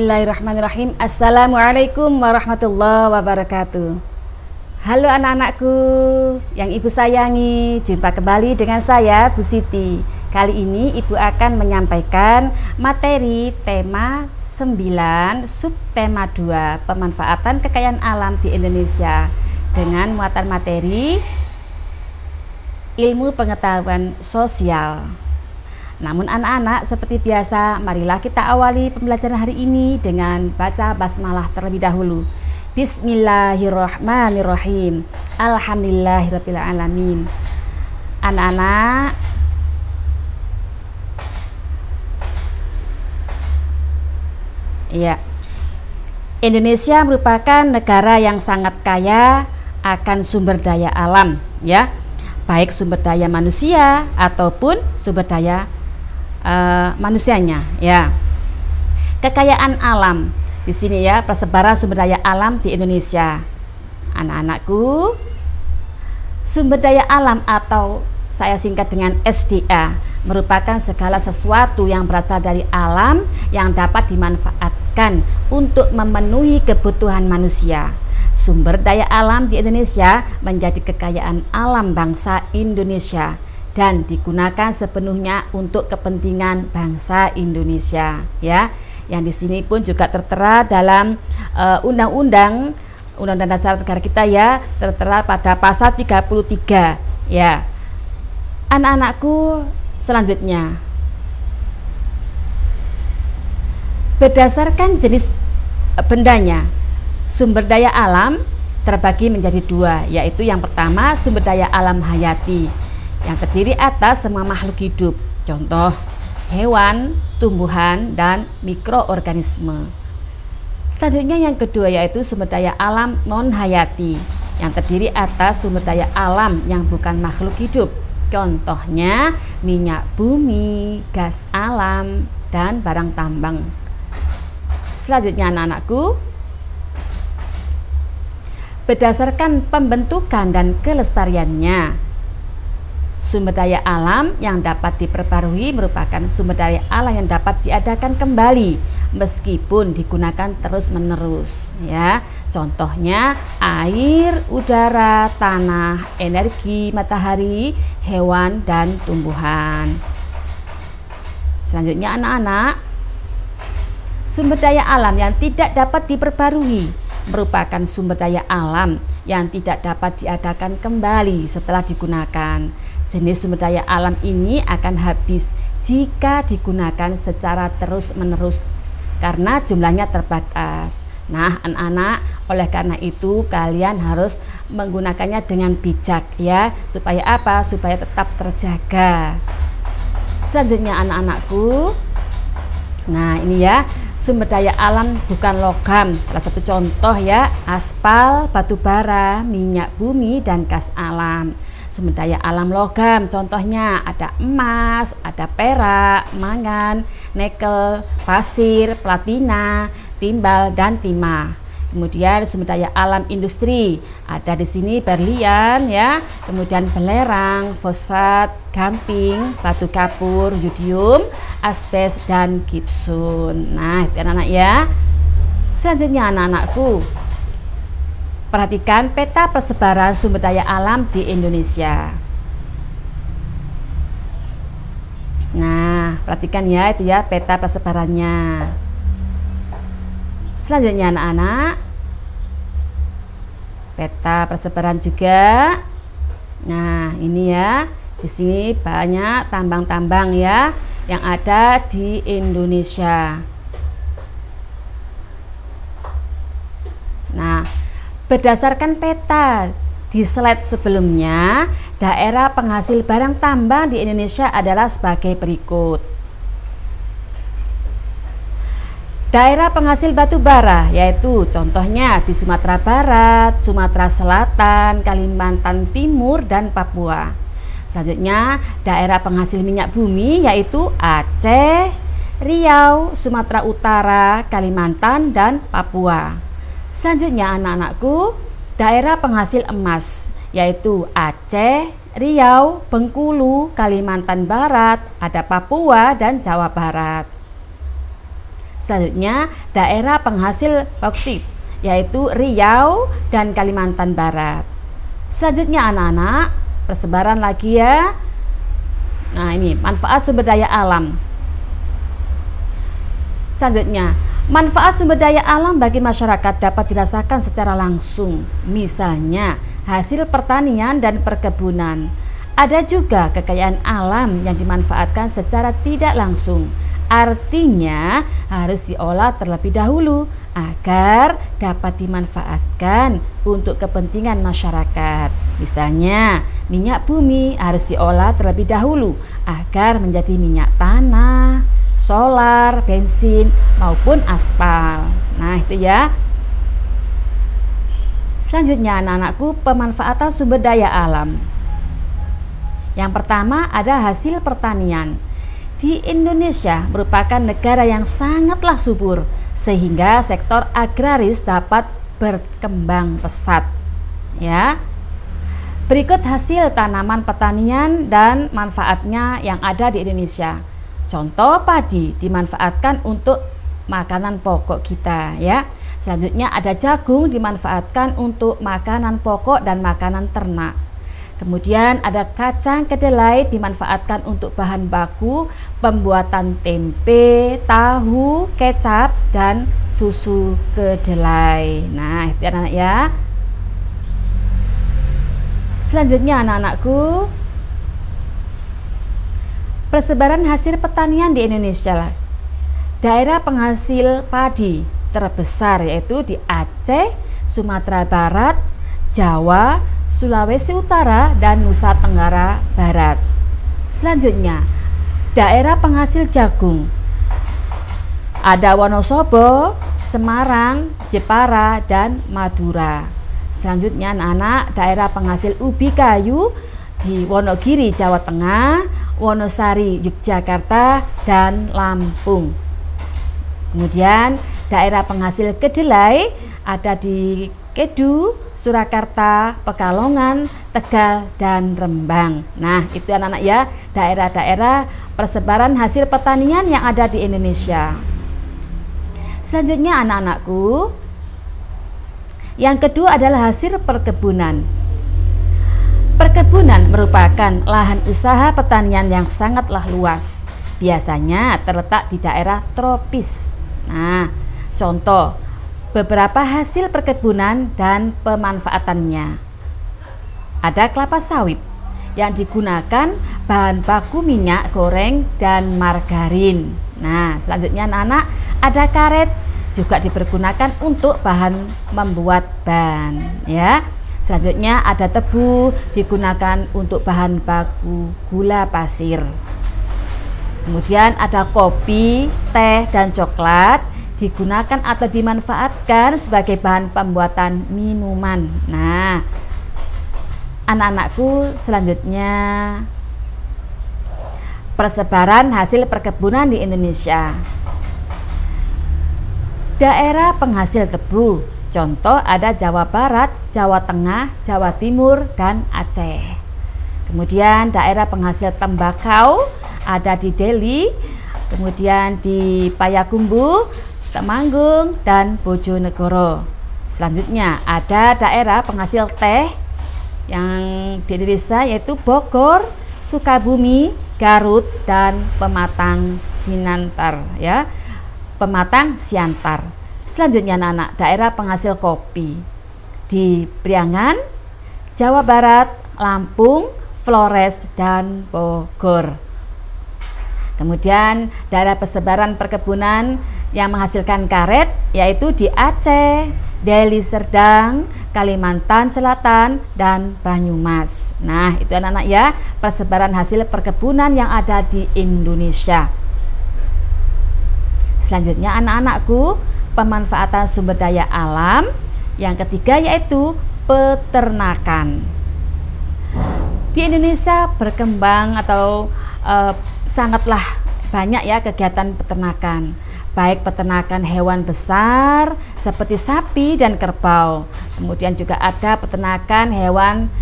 Bismillahirrahmanirrahim. Assalamualaikum warahmatullahi wabarakatuh. Halo anak-anakku yang ibu sayangi, jumpa kembali dengan saya Bu Siti. Kali ini ibu akan menyampaikan materi tema 9 subtema 2 pemanfaatan kekayaan alam di Indonesia dengan muatan materi ilmu pengetahuan sosial. Namun anak-anak, seperti biasa, marilah kita awali pembelajaran hari ini dengan baca basmalah terlebih dahulu. Bismillahirrahmanirrahim. Alhamdulillahirabbil alamin. Anak-anak, ya, Indonesia merupakan negara yang sangat kaya akan sumber daya alam, ya, baik sumber daya manusia ataupun sumber daya manusianya, ya. Kekayaan alam di sini, ya, persebaran sumber daya alam di Indonesia. Anak-anakku, sumber daya alam atau saya singkat dengan SDA merupakan segala sesuatu yang berasal dari alam yang dapat dimanfaatkan untuk memenuhi kebutuhan manusia. Sumber daya alam di Indonesia menjadi kekayaan alam bangsa Indonesia dan digunakan sepenuhnya untuk kepentingan bangsa Indonesia, ya. Yang di sini pun juga tertera dalam Undang-Undang Dasar Negara kita, ya, tertera pada pasal 33, ya. Anak-anakku, selanjutnya berdasarkan jenis bendanya, sumber daya alam terbagi menjadi dua, yaitu yang pertama sumber daya alam hayati yang terdiri atas semua makhluk hidup, contoh hewan, tumbuhan, dan mikroorganisme. Selanjutnya yang kedua yaitu sumber daya alam non hayati yang terdiri atas sumber daya alam yang bukan makhluk hidup, contohnya minyak bumi, gas alam, dan barang tambang. Selanjutnya anak-anakku, berdasarkan pembentukan dan kelestariannya, sumber daya alam yang dapat diperbarui merupakan sumber daya alam yang dapat diadakan kembali meskipun digunakan terus-menerus, ya. Contohnya air, udara, tanah, energi matahari, hewan, dan tumbuhan. Selanjutnya anak-anak, sumber daya alam yang tidak dapat diperbarui merupakan sumber daya alam yang tidak dapat diadakan kembali setelah digunakan. Jenis sumber daya alam ini akan habis jika digunakan secara terus-menerus karena jumlahnya terbatas. Nah, anak-anak, oleh karena itu kalian harus menggunakannya dengan bijak, ya. Supaya apa? Supaya tetap terjaga. Selanjutnya anak-anakku, nah ini, ya, sumber daya alam bukan logam. Salah satu contoh, ya, aspal, batu bara, minyak bumi, dan gas alam. Sumber daya alam logam contohnya ada emas, ada perak, mangan, nikel, pasir, platina, timbal, dan timah. Kemudian sumber daya alam industri ada di sini berlian, ya, kemudian belerang, fosfat, gamping, batu kapur, yodium, asbes, dan gipsum. Nah, itu anak-anak, ya. Selanjutnya anak-anakku, perhatikan peta persebaran sumber daya alam di Indonesia. Nah, perhatikan, ya, itu, ya, peta persebarannya. Selanjutnya anak-anak, peta persebaran juga. Nah, ini, ya, di sini banyak tambang-tambang, ya, yang ada di Indonesia. Nah, berdasarkan peta di slide sebelumnya, daerah penghasil barang tambang di Indonesia adalah sebagai berikut. Daerah penghasil batu bara yaitu contohnya di Sumatera Barat, Sumatera Selatan, Kalimantan Timur, dan Papua. Selanjutnya daerah penghasil minyak bumi yaitu Aceh, Riau, Sumatera Utara, Kalimantan, dan Papua. Selanjutnya anak-anakku, daerah penghasil emas yaitu Aceh, Riau, Bengkulu, Kalimantan Barat, ada Papua, dan Jawa Barat. Selanjutnya daerah penghasil bauksit, yaitu Riau dan Kalimantan Barat. Selanjutnya anak-anak, persebaran lagi ya. Nah, ini manfaat sumber daya alam. Selanjutnya, manfaat sumber daya alam bagi masyarakat dapat dirasakan secara langsung. Misalnya, hasil pertanian dan perkebunan. Ada juga kekayaan alam yang dimanfaatkan secara tidak langsung. Artinya harus diolah terlebih dahulu agar dapat dimanfaatkan untuk kepentingan masyarakat. Misalnya, minyak bumi harus diolah terlebih dahulu agar menjadi minyak tanah, solar, bensin maupun aspal. Nah, itu ya. Selanjutnya anak-anakku, pemanfaatan sumber daya alam. Yang pertama ada hasil pertanian. Di Indonesia merupakan negara yang sangatlah subur sehingga sektor agraris dapat berkembang pesat. Ya. Berikut hasil tanaman pertanian dan manfaatnya yang ada di Indonesia. Contoh, padi dimanfaatkan untuk makanan pokok kita ya. Selanjutnya ada jagung dimanfaatkan untuk makanan pokok dan makanan ternak. Kemudian ada kacang kedelai dimanfaatkan untuk bahan baku pembuatan tempe, tahu, kecap, dan susu kedelai. Nah, itu anak-anak ya. Selanjutnya anak-anakku, persebaran hasil pertanian di Indonesia lah. Daerah penghasil padi terbesar yaitu di Aceh, Sumatera Barat, Jawa, Sulawesi Utara, dan Nusa Tenggara Barat. Selanjutnya, daerah penghasil jagung. Ada Wonosobo, Semarang, Jepara, dan Madura. Selanjutnya anak-anak, daerah penghasil ubi kayu di Wonogiri, Jawa Tengah, Wonosari, Yogyakarta, dan Lampung. Kemudian daerah penghasil kedelai ada di Kedu, Surakarta, Pekalongan, Tegal, dan Rembang. Nah, itu anak-anak ya, daerah-daerah persebaran hasil pertanian yang ada di Indonesia. Selanjutnya anak-anakku, yang kedua adalah hasil perkebunan. Perkebunan merupakan lahan usaha pertanian yang sangatlah luas. Biasanya terletak di daerah tropis. Nah, contoh beberapa hasil perkebunan dan pemanfaatannya. Ada kelapa sawit yang digunakan bahan baku minyak goreng dan margarin. Nah, selanjutnya anak-anak, ada karet juga dipergunakan untuk bahan membuat ban ya. Selanjutnya ada tebu digunakan untuk bahan baku gula pasir. Kemudian ada kopi, teh, dan coklat digunakan atau dimanfaatkan sebagai bahan pembuatan minuman. Nah, anak-anakku, selanjutnya persebaran hasil perkebunan di Indonesia. Daerah penghasil tebu, contoh ada Jawa Barat, Jawa Tengah, Jawa Timur, dan Aceh. Kemudian daerah penghasil tembakau ada di Delhi, kemudian di Payakumbuh, Temanggung, dan Bojonegoro. Selanjutnya ada daerah penghasil teh yang di Indonesia yaitu Bogor, Sukabumi, Garut, dan Pematang Siantar ya. Pematang Siantar. Selanjutnya anak-anak, daerah penghasil kopi di Priangan, Jawa Barat, Lampung, Flores, dan Bogor. Kemudian daerah persebaran perkebunan yang menghasilkan karet yaitu di Aceh, Deli Serdang, Kalimantan Selatan, dan Banyumas. Nah, itu anak-anak ya, persebaran hasil perkebunan yang ada di Indonesia. Selanjutnya anak-anakku, pemanfaatan sumber daya alam. Yang ketiga yaitu peternakan. Di Indonesia berkembang atau sangatlah banyak ya kegiatan peternakan, baik peternakan hewan besar seperti sapi dan kerbau. Kemudian juga ada peternakan hewan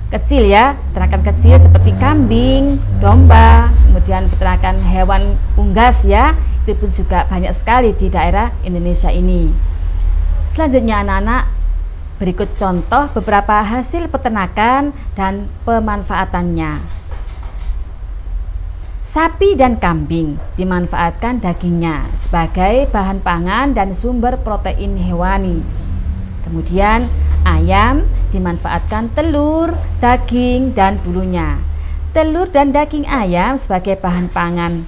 kecil ya, peternakan kecil seperti kambing, domba, kemudian peternakan hewan unggas ya, itu pun juga banyak sekali di daerah Indonesia ini. Selanjutnya anak-anak, berikut contoh beberapa hasil peternakan dan pemanfaatannya. Sapi dan kambing dimanfaatkan dagingnya sebagai bahan pangan dan sumber protein hewani. Kemudian ayam dimanfaatkan telur, daging, dan bulunya. Telur dan daging ayam sebagai bahan pangan,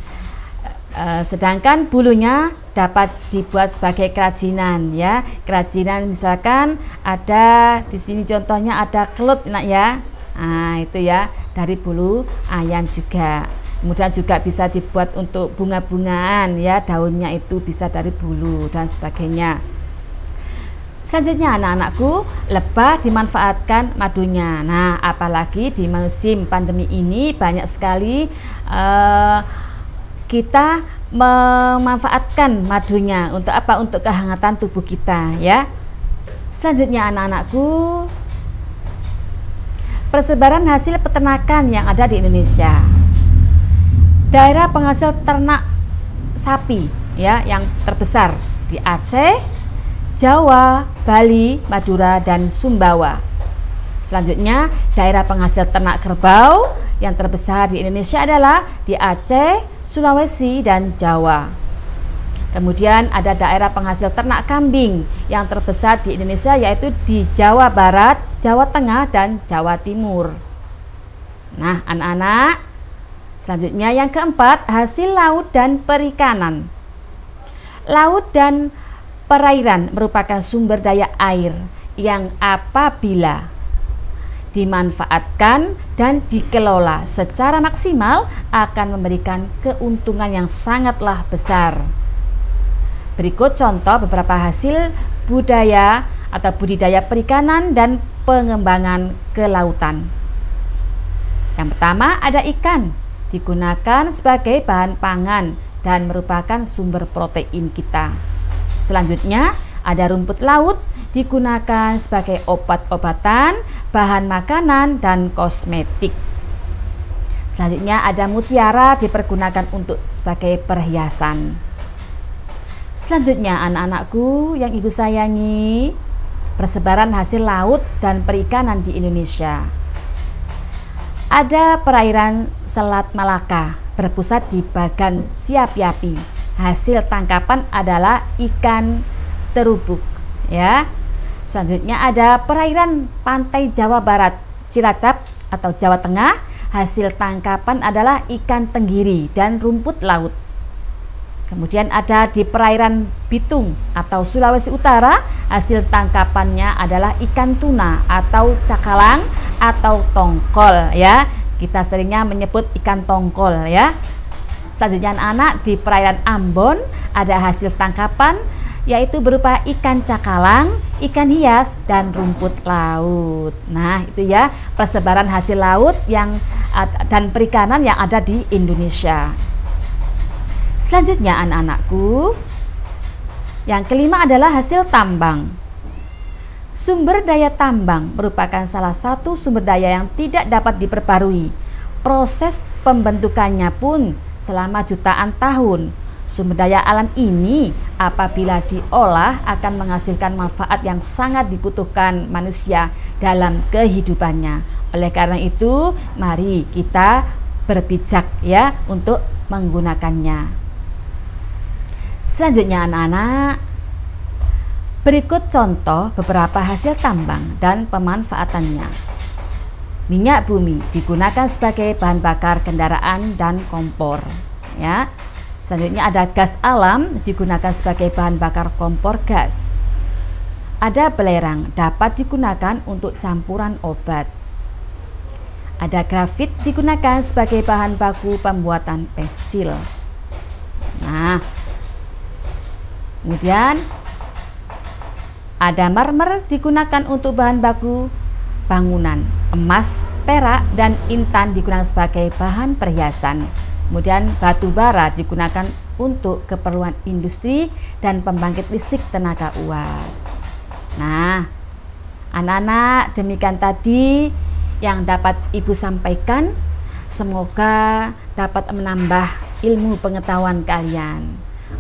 sedangkan bulunya dapat dibuat sebagai kerajinan ya. Kerajinan misalkan ada di sini contohnya ada kelut nak ya. Nah, itu ya dari bulu ayam juga. Kemudian juga bisa dibuat untuk bunga-bungaan ya, daunnya itu bisa dari bulu dan sebagainya. Selanjutnya anak-anakku, lebah dimanfaatkan madunya. Nah, apalagi di musim pandemi ini banyak sekali kita memanfaatkan madunya untuk apa? Untuk kehangatan tubuh kita ya. Selanjutnya anak-anakku, persebaran hasil peternakan yang ada di Indonesia. Daerah penghasil ternak sapi ya yang terbesar di Aceh, Jawa, Bali, Madura, dan Sumbawa. Selanjutnya, daerah penghasil ternak kerbau yang terbesar di Indonesia adalah di Aceh, Sulawesi, dan Jawa. Kemudian ada daerah penghasil ternak kambing yang terbesar di Indonesia yaitu di Jawa Barat, Jawa Tengah, dan Jawa Timur. Nah, anak-anak, selanjutnya yang keempat, hasil laut dan perikanan. Laut dan perairan merupakan sumber daya air yang apabila dimanfaatkan dan dikelola secara maksimal akan memberikan keuntungan yang sangatlah besar. Berikut contoh beberapa hasil budaya atau budidaya perikanan dan pengembangan kelautan. Yang pertama ada ikan, digunakan sebagai bahan pangan dan merupakan sumber protein kita. Selanjutnya ada rumput laut, digunakan sebagai obat-obatan, bahan makanan, dan kosmetik. Selanjutnya ada mutiara, dipergunakan untuk sebagai perhiasan. Selanjutnya anak-anakku yang ibu sayangi, persebaran hasil laut dan perikanan di Indonesia. Ada perairan Selat Malaka berpusat di Bagan Siapiapi. Hasil tangkapan adalah ikan terubuk ya. Selanjutnya ada perairan pantai Jawa Barat, Cilacap atau Jawa Tengah. Hasil tangkapan adalah ikan tenggiri dan rumput laut. Kemudian ada di perairan Bitung atau Sulawesi Utara, hasil tangkapannya adalah ikan tuna atau cakalang atau tongkol ya. Kita seringnya menyebut ikan tongkol ya. Selanjutnya anak, di perairan Ambon ada hasil tangkapan yaitu berupa ikan cakalang, ikan hias, dan rumput laut. Nah, itu ya persebaran hasil laut yang dan perikanan yang ada di Indonesia. Selanjutnya anak-anakku, yang kelima adalah hasil tambang. Sumber daya tambang merupakan salah satu sumber daya yang tidak dapat diperbarui. Proses pembentukannya pun selama jutaan tahun. Sumber daya alam ini apabila diolah akan menghasilkan manfaat yang sangat dibutuhkan manusia dalam kehidupannya. Oleh karena itu, mari kita berbijak ya untuk menggunakannya. Selanjutnya anak-anak, berikut contoh beberapa hasil tambang dan pemanfaatannya. Minyak bumi digunakan sebagai bahan bakar kendaraan dan kompor ya. Selanjutnya ada gas alam digunakan sebagai bahan bakar kompor gas. Ada belerang dapat digunakan untuk campuran obat. Ada grafit digunakan sebagai bahan baku pembuatan pensil. Nah, kemudian ada marmer digunakan untuk bahan baku bangunan. Emas, perak, dan intan digunakan sebagai bahan perhiasan. Kemudian batu bara digunakan untuk keperluan industri dan pembangkit listrik tenaga uap. Nah, anak-anak, demikian tadi yang dapat ibu sampaikan. Semoga dapat menambah ilmu pengetahuan kalian.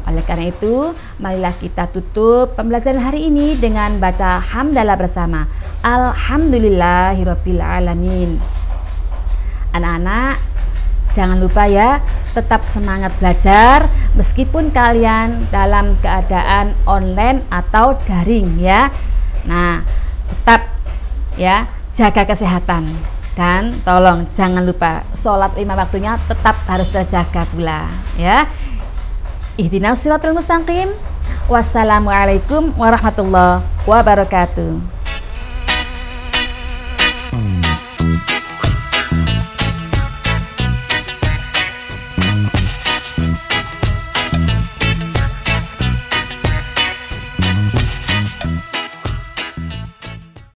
Oleh karena itu, marilah kita tutup pembelajaran hari ini dengan baca hamdalah bersama. Alhamdulillahirabbil alamin. Anak-anak, jangan lupa ya, tetap semangat belajar meskipun kalian dalam keadaan online atau daring ya. Nah, tetap ya, jaga kesehatan. Dan tolong jangan lupa sholat 5 waktunya tetap harus terjaga pula ya. Ihdinas siratal mustaqim. Wassalamualaikum warahmatullahi wabarakatuh.